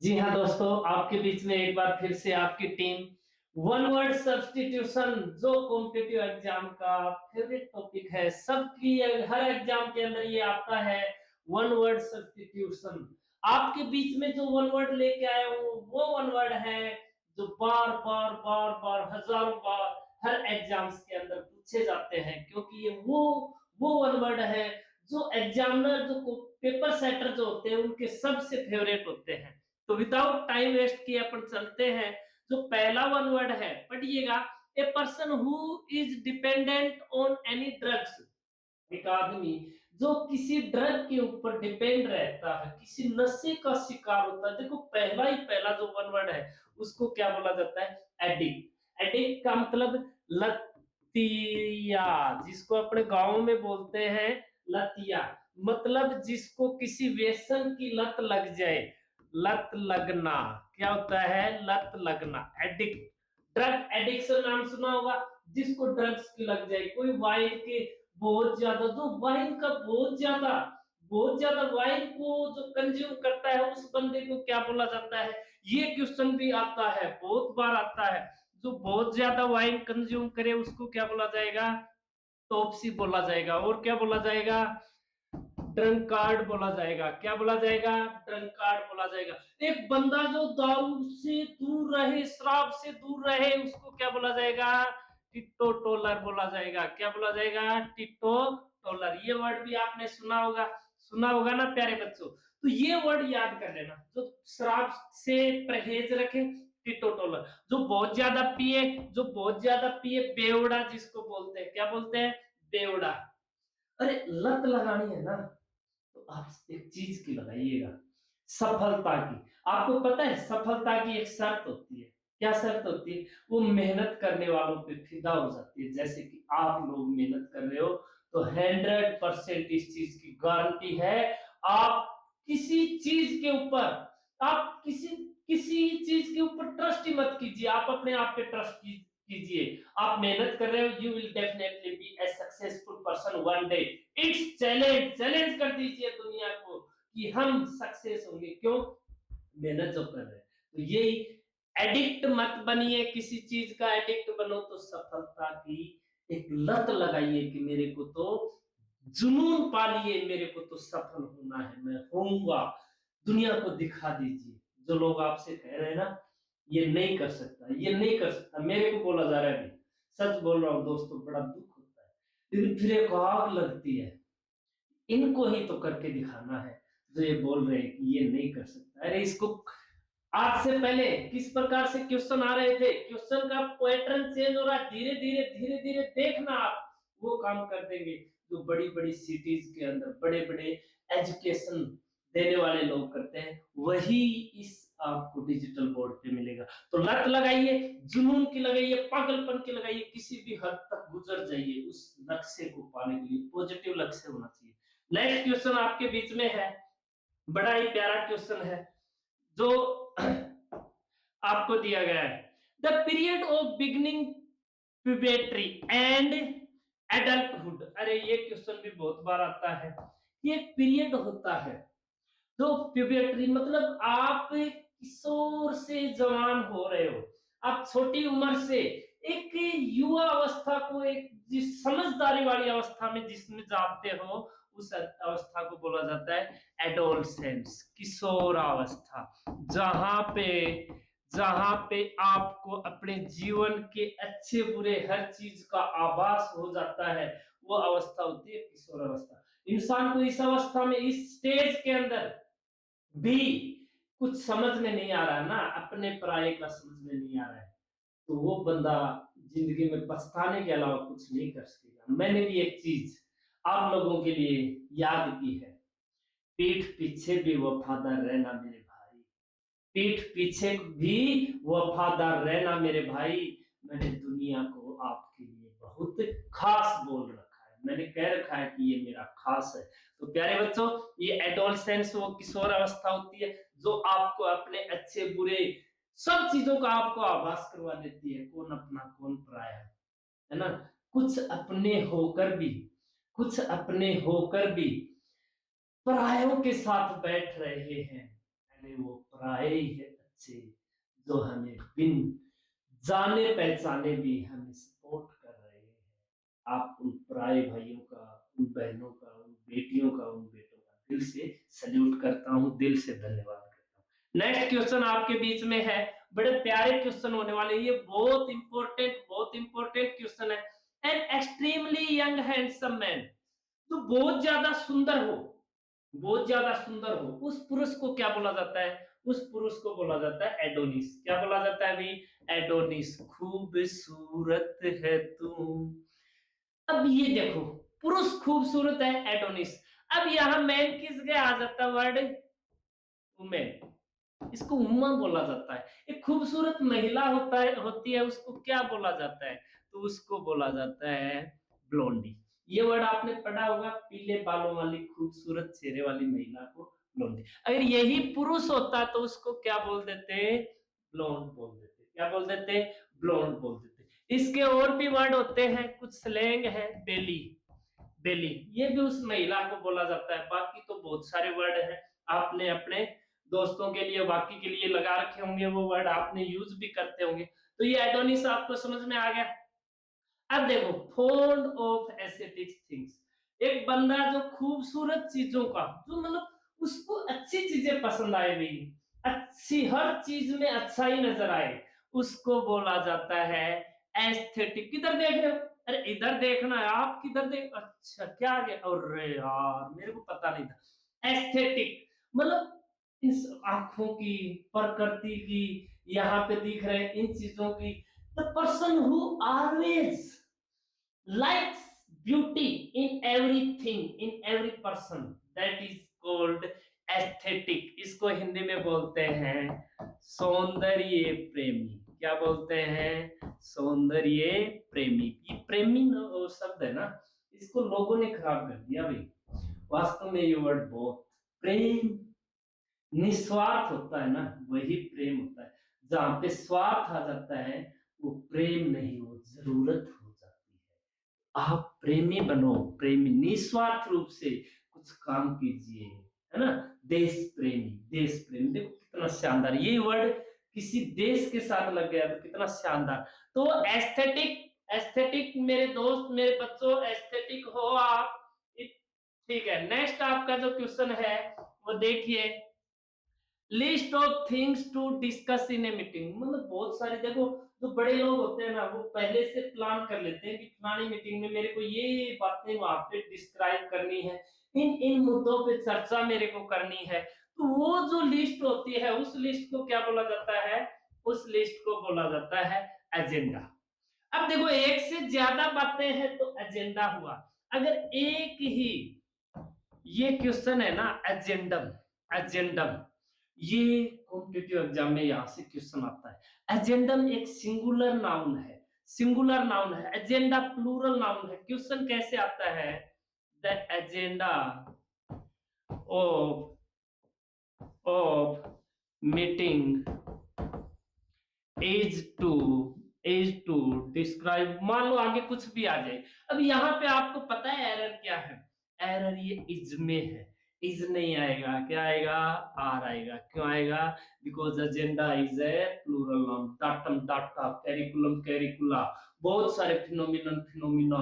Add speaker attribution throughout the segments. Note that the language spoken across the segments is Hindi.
Speaker 1: जी हाँ दोस्तों, आपके बीच में एक बार फिर से आपकी टीम वन वर्ड सब्स्टिट्यूशन जो कॉम्पिटिटिव एग्जाम का फेवरेट टॉपिक है। सबकी हर एग्जाम के अंदर ये आता है वन वर्ड सब्स्टिट्यूशन। आपके बीच में जो वन वर्ड लेके आए वो वन वर्ड है जो बार बार बार बार हजारों बार हर एग्जाम्स के अंदर पूछे जाते हैं, क्योंकि ये वो वन वर्ड है जो एग्जामिनर जो पेपर सेटर जो होते हैं उनके सबसे फेवरेट होते हैं। तो विदाउट टाइम वेस्ट किए अपन चलते हैं। जो पहला वन वर्ड है पढ़िएगा, a person who is dependent on any drugs. एक आदमी जो किसी ड्रग के ऊपर डिपेंड रहता है, किसी नशे का शिकार होता है। देखो पहला जो वन वर्ड है उसको क्या बोला जाता है? एडिक्ट। एडिक्ट का मतलब लतिया, जिसको अपने गांव में बोलते हैं लतिया। मतलब जिसको किसी व्यसन की लत लग जाए, लत लगना। क्या होता है? लत लगना, एडिक्ट। ड्रग एडिक्शन नाम सुना होगा, जिसको ड्रग्स की लग जाए। कोई वाइन के बहुत ज्यादा, जो वाइन का बहुत ज्यादा वाइन को जो कंज्यूम करता है उस बंदे को क्या बोला जाता है? ये क्वेश्चन भी आता है, बहुत बार आता है। जो बहुत ज्यादा वाइन कंज्यूम करे उसको क्या बोला जाएगा? टॉप्सी बोला जाएगा। और क्या बोला जाएगा? ड्रंकार्ड बोला जाएगा। क्या बोला जाएगा? ड्रंकार्ड बोला जाएगा। एक बंदा जो दारू से दूर रहे, शराब से दूर रहे, उसको क्या बोला जाएगा? टिट्टो टोलर बोला जाएगा। क्या बोला जाएगा? टिट्टो टोलर। ये वर्ड भी आपने सुना होगा ना प्यारे बच्चों। तो ये वर्ड याद कर लेना। जो शराब से परहेज रखे, टिट्टो टोलर। जो बहुत ज्यादा पिए, बेवड़ा जिसको बोलते हैं। क्या बोलते हैं? बेवड़ा। अरे लत लगानी है ना, तो आप एक चीज की लगाइएगा, सफलता की। आपको पता है सफलता की एक शर्त होती है। क्या शर्त होती है? वो मेहनत करने वालों पे फिदा हो जाती है। जैसे कि आप लोग मेहनत कर रहे हो, तो 100% इस चीज की गारंटी है। आप किसी चीज के ऊपर आप किसी चीज के ऊपर ट्रस्ट ही मत कीजिए। आप अपने आप पे ट्रस्ट कीजिए। आप मेहनत कर रहे हो, you will definitely be A successful person one day. It's challenge कर दीजिए दुनिया को कि हम सक्सेस होंगे। क्यों? मेहनत जो कर रहे हैं। तो यही, एडिक्ट मत बनिए, किसी चीज का एडिक्ट बनो तो सफलता की एक लत लगाइए कि मेरे को तो जुनून पालिए, मेरे को तो सफल होना है, मैं होऊंगा। दुनिया को दिखा दीजिए। जो लोग आपसे कह रहे हैं ना ये नहीं कर सकता, ये नहीं कर सकता, मेरे को बोला जा रहा है। अभी सच बोल रहा हूँ दोस्तों, बड़ा दुख होता है, लेकिन फिर एक आग लगती है। इनको ही तो करके दिखाना है जो ये बोल रहे हैं कि ये नहीं कर सकता। अरे इसको आज से पहले किस प्रकार से क्वेश्चन आ रहे थे, क्वेश्चन का पैटर्न चेंज हो रहा है। धीरे धीरे देखना, आप वो काम कर देंगे जो बड़ी बड़ी सिटीज के अंदर बड़े बड़े एजुकेशन देने वाले लोग करते हैं। वही इस आपको डिजिटल बोर्ड पे मिलेगा। तो लत लगाइए, जुनून की लगाइए, पागलपन की लगाइए, किसी भी हद तक गुजर जाइए उस लक्ष्य को पाने के लिए। पॉजिटिव लक्ष्य होना चाहिए। नेक्स्ट क्वेश्चन आपके बीच में है, बड़ा ही प्यारा क्वेश्चन है जो आपको दिया गया है। The period of beginning puberty and adulthood. अरे ये क्वेश्चन भी बहुत बार आता है। ये पीरियड होता है जो प्यूबर्टी, मतलब आप किशोर से जवान हो रहे हो। आप छोटी उम्र से एक युवा अवस्था को, एक जिस समझदारी वाली अवस्था में जिसमें जाते हो, उस अवस्था को बोला जाता है एडोलसेंस, किशोरावस्था। जहां पे जहां पे आपको अपने जीवन के अच्छे बुरे हर चीज का आभास हो जाता है, वो अवस्था होती है किशोर अवस्था। इंसान को इस अवस्था में, इस स्टेज के अंदर भी कुछ समझ में नहीं आ रहा ना, अपने पराये का समझ में नहीं आ रहा है, तो वो बंदा जिंदगी में पछताने के अलावा कुछ नहीं कर सकेगा। मैंने भी एक चीज आप लोगों के लिए याद की है, पीठ पीछे भी वफादार रहना मेरे भाई। पीठ पीछे भी वफादार रहना मेरे भाई। मैंने दुनिया को आपके लिए बहुत खास बोल रखा है, मैंने कह रखा है कि ये मेरा खास है। तो प्यारे बच्चों, ये एडोलसेंस, वो किशोर अवस्था होती है जो आपको अपने अच्छे बुरे सब चीजों का आपको आभास करवा देती है, कौन अपना कौन पराया, है ना। कुछ अपने होकर भी, कुछ अपने होकर भी परायों के साथ बैठ रहे हैं। मैंने वो पराए हैं अच्छे, जो हमें बिन जाने पहचाने भी हमें सपोर्ट कर रहे हैं। आप उन पराए भाइयों का, उन बहनों का, उन बेटियों का, उन बेटों का दिल से सैल्यूट करता हूँ, दिल से धन्यवाद करता हूँ। नेक्स्ट क्वेश्चन आपके बीच में है, बड़े प्यारे क्वेश्चन होने वाले, ये बहुत इंपॉर्टेंट क्वेश्चन है। An extremely young handsome man, जो बहुत ज्यादा सुंदर हो, बहुत ज्यादा सुंदर हो, उस पुरुष को क्या बोला जाता है? उस पुरुष को बोला जाता है एडोनिस। क्या बोला जाता है अभी? एडोनिस। खूबसूरत है तू। अब ये देखो, पुरुष खूबसूरत है, एडोनिस। अब यहाँ मैन किस जगह आ जाता है वर्ड? वुमेन। इसको उम्मा बोला जाता है। एक खूबसूरत महिला होती है, उसको क्या बोला जाता है? तो उसको बोला जाता है ब्लोंडी। ये वर्ड आपने पढ़ा होगा, पीले बालों वाली खूबसूरत चेहरे वाली महिला को ब्लोंडी। अगर यही पुरुष होता तो उसको क्या बोल देते? ब्लोंड बोल देते। क्या बोल देते? ब्लोंड बोल देते। इसके और भी वर्ड होते हैं, कुछ स्लैंग है, बेली। बेली, ये भी उस महिला को बोला जाता है। बाकी तो बहुत सारे वर्ड हैं, आपने अपने दोस्तों के लिए, बाकी के लिए लगा रखे होंगे, वो वर्ड आपने यूज भी करते होंगे। तो ये एडोनिस आपको समझ में आ गया। अब देखो, फोल्ड ऑफ एस्थेटिक थिंग्स, एक बंदा जो खूबसूरत चीजों का, जो मतलब उसको अच्छी चीजें पसंद आए भी, अच्छी हर चीज में अच्छा ही नजर आए, उसको बोला जाता है एस्थेटिक। किधर देख रहे हो? अरे इधर देखना है, आप किधर देख, अच्छा क्या आ गया? अरे यार मेरे को पता नहीं था। एस्थेटिक मतलब इस आंखों की, प्रकृति की, यहाँ पे दिख रहे इन चीजों की। The person who always likes beauty in everything, in every person, that is called aesthetic। इसको हिंदी में बोलते हैं सौंदर्य प्रेमी। क्या बोलते हैं? सौंदर्य प्रेमी। ये प्रेमी शब्द है ना, इसको लोगों ने खराब कर दिया भाई। वास्तव में ये वर्ड बहुत, प्रेम निस्वार्थ होता है ना, वही प्रेम होता है। जहां पे स्वार्थ आ जाता है वो प्रेम नहीं, वो जरूरत हो जाती है। आप प्रेमी बनो, प्रेमी निस्वार्थ रूप से कुछ काम कीजिए, है ना। देश प्रेमी, देश प्रेमी, देखो कितना शानदार ये वर्ड किसी देश के साथ लग गया तो कितना शानदार। तो एस्थेटिक, एस्थेटिक मेरे दोस्त, मेरे बच्चों, एस्थेटिक हो आप। ठीक है, नेक्स्ट आपका जो क्वेश्चन है वो देखिए, list of things to discuss in a meeting. मतलब बहुत सारे, देखो जो बड़े लोग होते हैं ना, वो पहले से प्लान कर लेते हैं कि फलानी मीटिंग में मेरे को ये बातें वहां पे डिस्क्राइब करनी है, इन इन मुद्दों पे चर्चा मेरे को करनी है। तो वो जो लिस्ट होती है, उस लिस्ट को क्या बोला जाता है? उस लिस्ट को बोला जाता है एजेंडा। अब देखो, एक से ज्यादा बातें हैं तो एजेंडा हुआ। अगर एक ही, ये क्वेश्चन है ना, एजेंडम, एजेंडम, ये कॉम्पिटिटिव एग्जाम में यहां से क्वेश्चन आता है। एजेंडम एक सिंगुलर नाउन है, सिंगुलर नाउन है। एजेंडा प्लूरल नाउन है। क्वेश्चन कैसे आता है? The agenda of meeting is to describe, मान लो आगे कुछ भी आ जाए। अब यहाँ पे आपको पता है एरर क्या है? एरर ये इज में है। इज नहीं आएगा, क्या आएगा? आर आएगा। क्यों आएगा? Because agenda is a plural noun. Datum data, curriculum curricula, बहुत सारे फिनोमिनन फिनोमिना,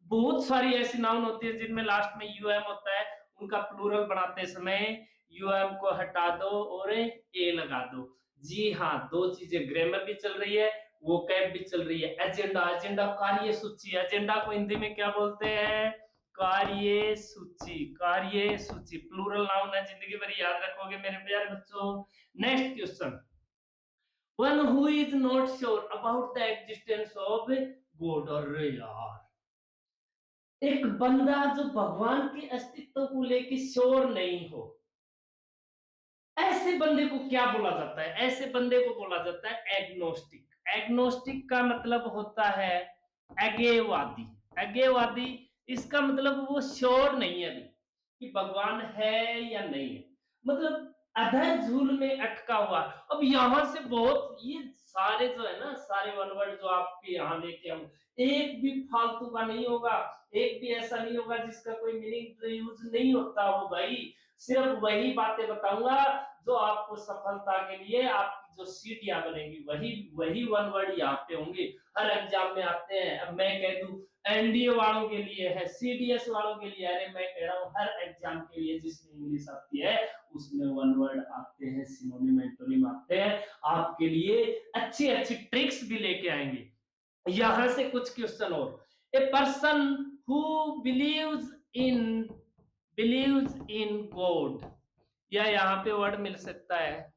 Speaker 1: बहुत सारी ऐसी नाउन होती है जिनमें लास्ट में यूएम होता है। उनका प्लूरल बनाते समय यूएम को हटा दो और ए लगा दो। जी हाँ, दो चीजें, ग्रामर भी चल रही है, वो कैब भी चल रही है। एजेंडा, एजेंडा कार्य सूची। एजेंडा को हिंदी में क्या बोलते हैं? कार्य सूची, कार्य सूची प्लूरल नाउन है। जिंदगी भर याद रखोगे मेरे प्यारे बच्चों। Next question, one who is not sure about the existence of God. और यार, एक बंदा जो भगवान के अस्तित्व को लेकर श्योर नहीं हो, ऐसे बंदे को क्या बोला जाता है? ऐसे बंदे को बोला जाता है एग्नोस्टिक। एग्नोस्टिक का मतलब होता है अज्ञेयवादी। अज्ञेयवादी, इसका मतलब वो श्योर नहीं है अभी कि भगवान है या नहीं है, मतलब अधर झूल में अटका हुआ। अब यहां से बहुत, ये सारे जो है ना, सारे वन वर्ड जो आपके यहाँ लेके हम, एक भी फालतू का नहीं होगा, एक भी ऐसा नहीं होगा जिसका कोई मीनिंग यूज नहीं होता हो भाई। सिर्फ वही बातें बताऊंगा जो आपको सफलता के लिए आपकी जो सीढ़ियां बनेंगी, वही वही वन वर्ड यहाँ पे होंगे, हर एग्जाम में आते हैं। अब मैं कह दूं एनडीए वालों के लिए है, सीडीएस वालों के लिए, अरे मैं कह रहा हूँ हर एग्जाम के लिए जिसमें इंग्लिश आती है उसमें वन वर्ड आते हैं, सिनोनिम एंटोनिम आते हैं, आपके लिए अच्छी अच्छी ट्रिक्स भी लेके आएंगे। यहां से कुछ क्वेश्चन और, a person who believes in believes in God, या यहाँ पे वर्ड मिल सकता है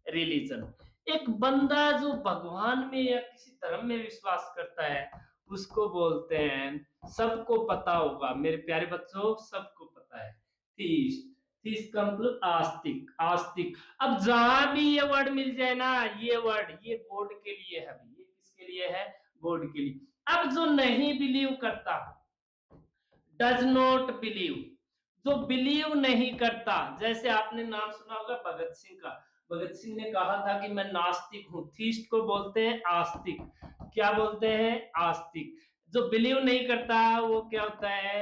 Speaker 1: रिलीजन। एक बंदा जो भगवान में या किसी धर्म में विश्वास करता है उसको बोलते हैं, सबको पता होगा मेरे प्यारे बच्चों, सबको पता है थीस्ट। थीस्ट का मतलब आस्तिक, आस्तिक। अब जहां भी ये वर्ड मिल जाए ना, ये वर्ड ये गॉड के लिए है, ये किसके लिए है, गॉड के लिए। अब जो नहीं बिलीव करता, डज नॉट बिलीव, जो बिलीव नहीं करता, जैसे आपने नाम सुना होगा भगत सिंह का, भगत सिंह ने कहा था कि मैं नास्तिक हूं, थीस्ट को बोलते हैं आस्तिक। क्या बोलते हैं, आस्तिक। जो बिलीव नहीं करता वो क्या होता है,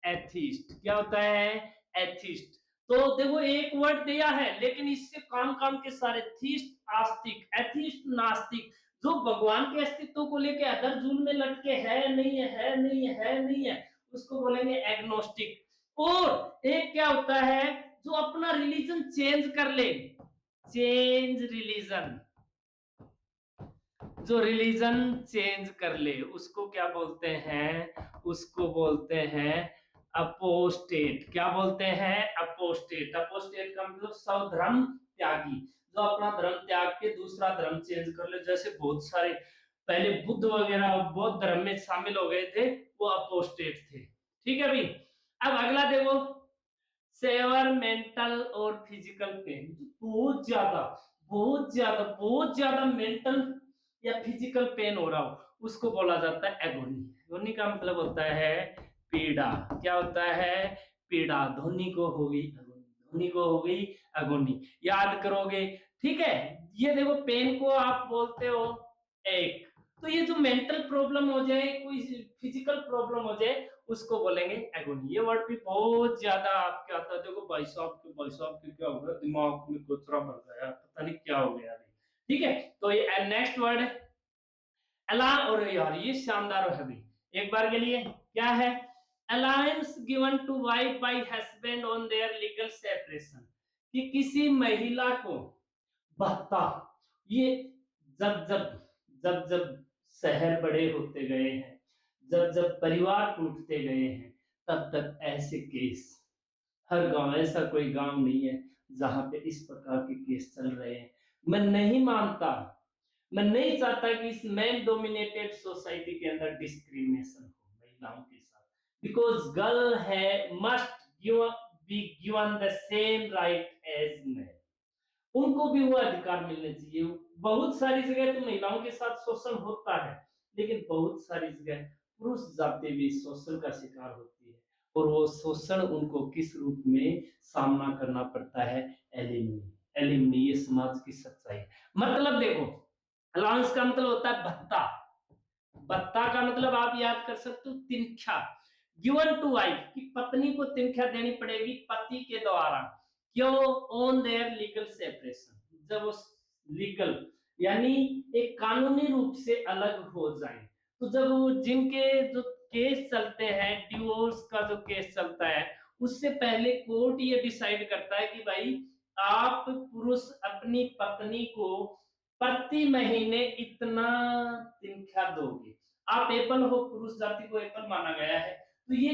Speaker 1: एथीस्ट। क्या होता है, एथीस्ट। तो देखो एक वर्ड दिया है लेकिन इससे काम काम के सारे, थीस्ट आस्तिक, एथीस्ट नास्तिक, जो भगवान के अस्तित्व को लेके अदर जून में लटके है नहीं है, है नहीं है, है नहीं है, उसको बोलेंगे एग्नोस्टिक। और एक क्या होता है, जो अपना रिलीजन चेंज कर ले, चेंज रिलीजन, जो रिलीजन चेंज कर ले उसको क्या बोलते हैं, उसको बोलते हैं अपोस्टेट। क्या बोलते हैं, अपोस्टेट। अपोस्टेट का मतलब स्वधर्म त्यागी, जो अपना धर्म त्याग के दूसरा धर्म चेंज कर ले। जैसे बहुत सारे पहले बुद्ध वगैरह बौद्ध धर्म में शामिल हो गए थे, वो अपोस्टेट थे। ठीक है भाई। अब अगला देखो, सेवर मेंटल और फिजिकल पेन, बहुत ज्यादा बहुत ज्यादा बहुत ज्यादा मेंटल या फिजिकल पेन हो रहा हो उसको बोला जाता है एगोनी। एगोनी का मतलब होता है पीड़ा। क्या होता है, पीड़ा। ध्वनि को हो गई एगोनी, ध्वनि को हो गई एगोनी, याद करोगे। ठीक है, ये देखो पेन को आप बोलते हो एक, तो ये जो मेंटल प्रॉब्लम हो जाए, कोई फिजिकल प्रॉब्लम हो जाए, उसको बोलेंगे एगोनी। ये वर्ड भी बहुत ज्यादा आपके आता है। देखो भाई साहब के क्या हो गया, दिमाग में कोचरा भर गया, पता नहीं क्या हो गया। ठीक है, तो ये नेक्स्ट वर्ड है अला, और यार ये शानदार है भी, एक बार के लिए क्या है, alliance given to wife by husband on their legal separation, कि किसी महिला को भत्ता, ये जब जब जब जब शहर बड़े होते गए हैं, जब जब परिवार टूटते गए हैं, तब तक ऐसे केस, हर गांव, ऐसा कोई गांव नहीं है जहां पे इस प्रकार के केस चल रहे हैं। मैं नहीं मानता, मैं नहीं चाहता कि इस मैन डोमिनेटेड सोसाइटी के अंदर डिस्क्रिमिनेशन हो महिलाओं के साथ, बिकॉज गर्ल है must be given the same right as man, उनको भी वो अधिकार मिलने चाहिए। बहुत सारी जगह तो महिलाओं के साथ शोषण होता है, लेकिन बहुत सारी जगह पुरुष जाति भी शोषण का शिकार होती है, और वो शोषण उनको किस रूप में सामना करना पड़ता है, एलिमनी। एलिमनी ये समाज की सच्चाई है। मतलब देखो, अलाउंस का मतलब होता है भत्ता, भत्ता का मतलब आप याद कर सकते हो तिनख्या। गिवन टू वाइफ, कि पत्नी को तिनख्या देनी पड़ेगी पति के द्वारा, क्यों, ऑन देयर लीगल सेपरेशन, जब वो लीगल यानी एक कानूनी रूप से अलग हो जाए। तो जब वो जिनके जो केस चलते हैं, डिवोर्स का जो केस चलता है, उससे पहले कोर्ट ये डिसाइड करता है कि भाई आप पुरुष अपनी पत्नी को प्रति महीने इतना तनख्वाह दोगे। आप एबल हो, पुरुष जाति को एबल माना गया है, तो ये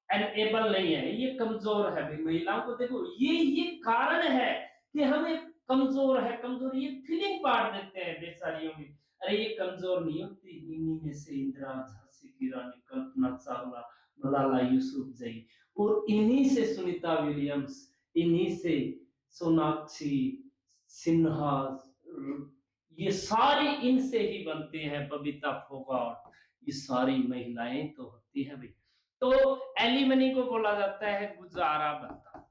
Speaker 1: एनेबल नहीं है, ये कमजोर है भी। महिलाओं को देखो, ये कारण है कि हमें कमजोर है, कमजोर, ये फीलिंग पार देते हैं बेचारियों में, अरे ये कमजोर नहीं होती। इन्हीं में से इंदिरा, झांसी की रानी, कल्पना चावला, मलाला यूसुफजई, और इन्हीं से सुनीता विलियम्स, इन्हीं से सोनाक्षी सिन्हा, ये सारी इनसे ही बनते हैं, बबीता फोगाट, ये सारी महिलाएं तो होती है भाई। तो एलिमनी को बोला जाता है गुजारा भत्ता।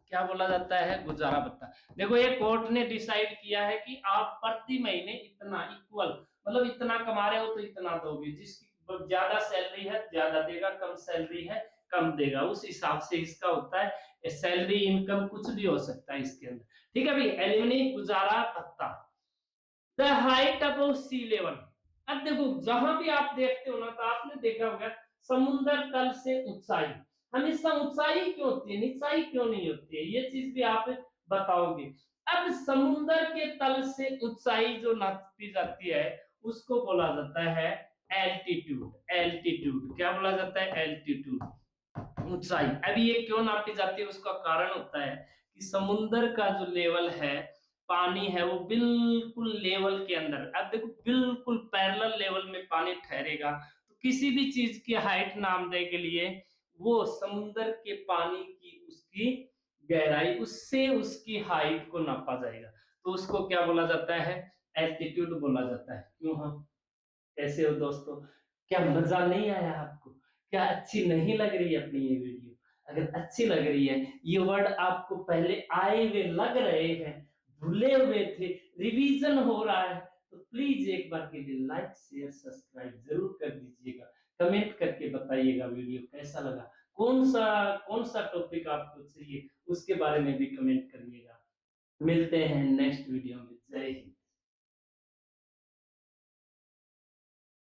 Speaker 1: क्या बोला जाता है, गुजारा भत्ता। देखो ये कोर्ट ने डिसाइड किया है कि आप प्रति महीने इतना इक्वल, मतलब इतना कमा रहे हो तो इतना दोगे, जिसकी ज्यादा सैलरी है ज्यादा देगा, कम सैलरी है कम देगा, उस हिसाब से इसका होता है सैलरी, इनकम कुछ भी हो सकता है इसके अंदर। ठीक है भाई, एलिमनी गुजारा भत्ता। The height above sea level. अब देखो जहां भी आप देखते हो ना, तो आपने देखा होगा समुद्र तल से ऊंचाई, हमेशा ऊंचाई क्यों होती है, निचाई क्यों नहीं होती है, ये चीज भी आप बताओगे। अब समुद्र के तल से ऊंचाई जो नापी जाती है उसको बोला जाता है एल्टीट्यूड। एल्टीट्यूड क्या बोला जाता है, एल्टीट्यूड, ऊंचाई। अब ये क्यों नापी जाती है, उसका कारण होता है कि समुद्र का जो लेवल है, पानी है, वो बिल्कुल लेवल के अंदर, अब देखो बिल्कुल पैरेलल लेवल में पानी ठहरेगा, तो किसी भी चीज की हाइट नापने के लिए वो समुद्र के पानी की उसकी गहराई, उससे उसकी हाइट को नापा जाएगा। तो उसको क्या बोला जाता है, एल्टीट्यूड बोला जाता है। क्यों हम, कैसे हो दोस्तों, क्या मजा नहीं आया आपको, क्या अच्छी नहीं लग रही है अपनी ये वीडियो? अगर अच्छी लग रही है, ये वर्ड आपको पहले आए हुए लग रहे हैं, भूले हुए थे, रिवीजन हो रहा है, तो प्लीज एक बार के लिए लाइक शेयर सब्सक्राइब जरूर कर दीजिएगा। कमेंट करके बताइएगा वीडियो कैसा लगा, कौन सा टॉपिक आपको चाहिए उसके बारे में भी कमेंट करिएगा। मिलते हैं नेक्स्ट वीडियो में। जय हिंद।